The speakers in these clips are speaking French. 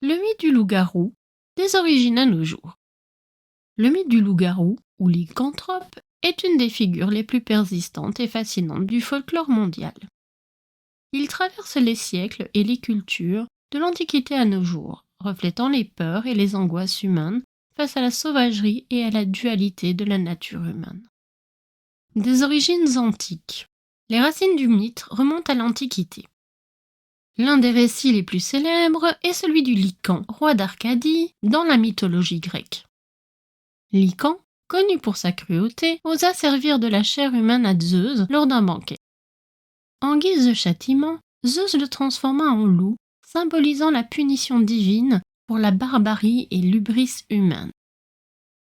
Le mythe du loup-garou, des origines à nos jours. Le mythe du loup-garou, ou lycanthrope, est une des figures les plus persistantes et fascinantes du folklore mondial. Il traverse les siècles et les cultures, de l'Antiquité à nos jours, reflétant les peurs et les angoisses humaines face à la sauvagerie et à la dualité de la nature humaine. Des origines antiques. Les racines du mythe remontent à l'Antiquité. L'un des récits les plus célèbres est celui du Lycan, roi d'Arcadie, dans la mythologie grecque. Lycan, connu pour sa cruauté, osa servir de la chair humaine à Zeus lors d'un banquet. En guise de châtiment, Zeus le transforma en loup, symbolisant la punition divine pour la barbarie et l'hubris humaine.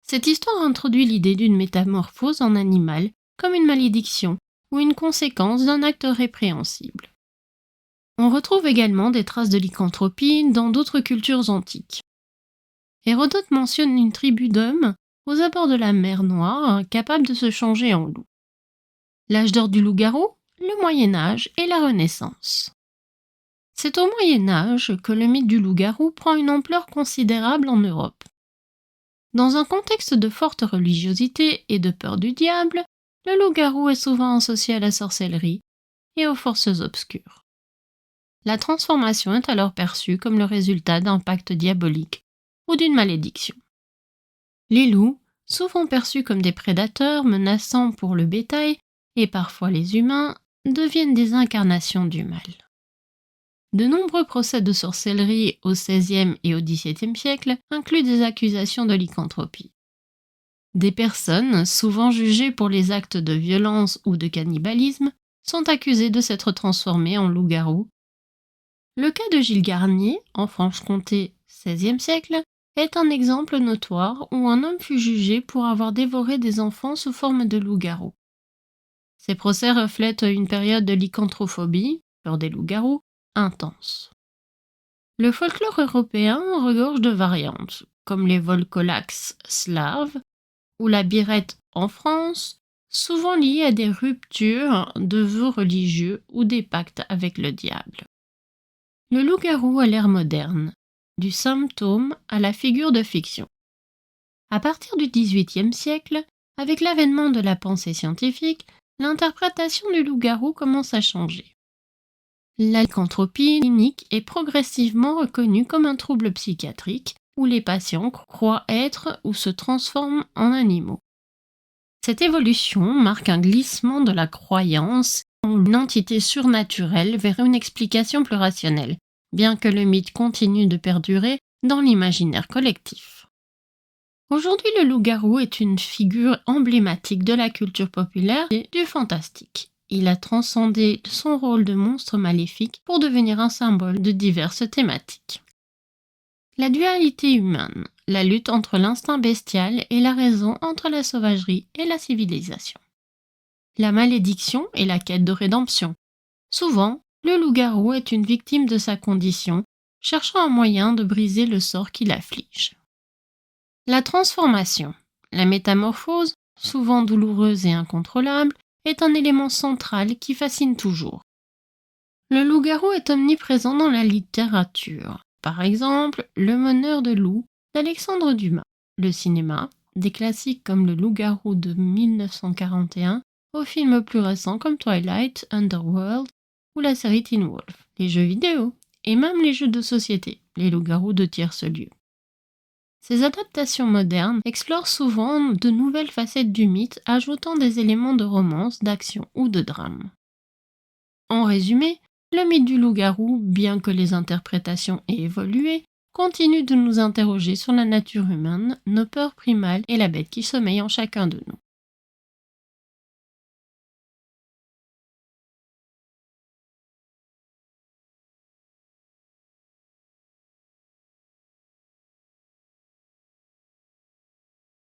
Cette histoire introduit l'idée d'une métamorphose en animal comme une malédiction ou une conséquence d'un acte répréhensible. On retrouve également des traces de lycanthropie dans d'autres cultures antiques. Hérodote mentionne une tribu d'hommes aux abords de la mer Noire capable de se changer en loup. L'âge d'or du loup-garou, le Moyen-Âge et la Renaissance. C'est au Moyen-Âge que le mythe du loup-garou prend une ampleur considérable en Europe. Dans un contexte de forte religiosité et de peur du diable, le loup-garou est souvent associé à la sorcellerie et aux forces obscures. La transformation est alors perçue comme le résultat d'un pacte diabolique ou d'une malédiction. Les loups, souvent perçus comme des prédateurs menaçants pour le bétail et parfois les humains, deviennent des incarnations du mal. De nombreux procès de sorcellerie au XVIe et au XVIIe siècle incluent des accusations de lycanthropie. Des personnes, souvent jugées pour les actes de violence ou de cannibalisme, sont accusées de s'être transformées en loup-garou. Le cas de Gilles Garnier, en Franche-Comté, XVIe siècle, est un exemple notoire où un homme fut jugé pour avoir dévoré des enfants sous forme de loup-garou. Ces procès reflètent une période de lycanthrophobie, peur des loups-garous, intense. Le folklore européen regorge de variantes, comme les volcolax slaves ou la birette en France, souvent liées à des ruptures de vœux religieux ou des pactes avec le diable. Le loup-garou à l'ère moderne, du symptôme à la figure de fiction. À partir du XVIIIe siècle, avec l'avènement de la pensée scientifique, l'interprétation du loup-garou commence à changer. La lycanthropie clinique est progressivement reconnue comme un trouble psychiatrique où les patients croient être ou se transforment en animaux. Cette évolution marque un glissement de la croyance en une entité surnaturelle vers une explication plus rationnelle, bien que le mythe continue de perdurer dans l'imaginaire collectif. Aujourd'hui, le loup-garou est une figure emblématique de la culture populaire et du fantastique. Il a transcendé son rôle de monstre maléfique pour devenir un symbole de diverses thématiques. La dualité humaine, la lutte entre l'instinct bestial et la raison, entre la sauvagerie et la civilisation. La malédiction et la quête de rédemption. Souvent, le loup-garou est une victime de sa condition, cherchant un moyen de briser le sort qui l'afflige. La transformation, la métamorphose, souvent douloureuse et incontrôlable, est un élément central qui fascine toujours. Le loup-garou est omniprésent dans la littérature. Par exemple, Le meneur de loups d'Alexandre Dumas. Le cinéma, des classiques comme Le loup-garou de 1941, aux films plus récents comme Twilight, Underworld ou la série Teen Wolf, les jeux vidéo et même les jeux de société, les loups-garous de tiers-lieux. Ces adaptations modernes explorent souvent de nouvelles facettes du mythe, ajoutant des éléments de romance, d'action ou de drame. En résumé, le mythe du loup-garou, bien que les interprétations aient évolué, continue de nous interroger sur la nature humaine, nos peurs primales et la bête qui sommeille en chacun de nous.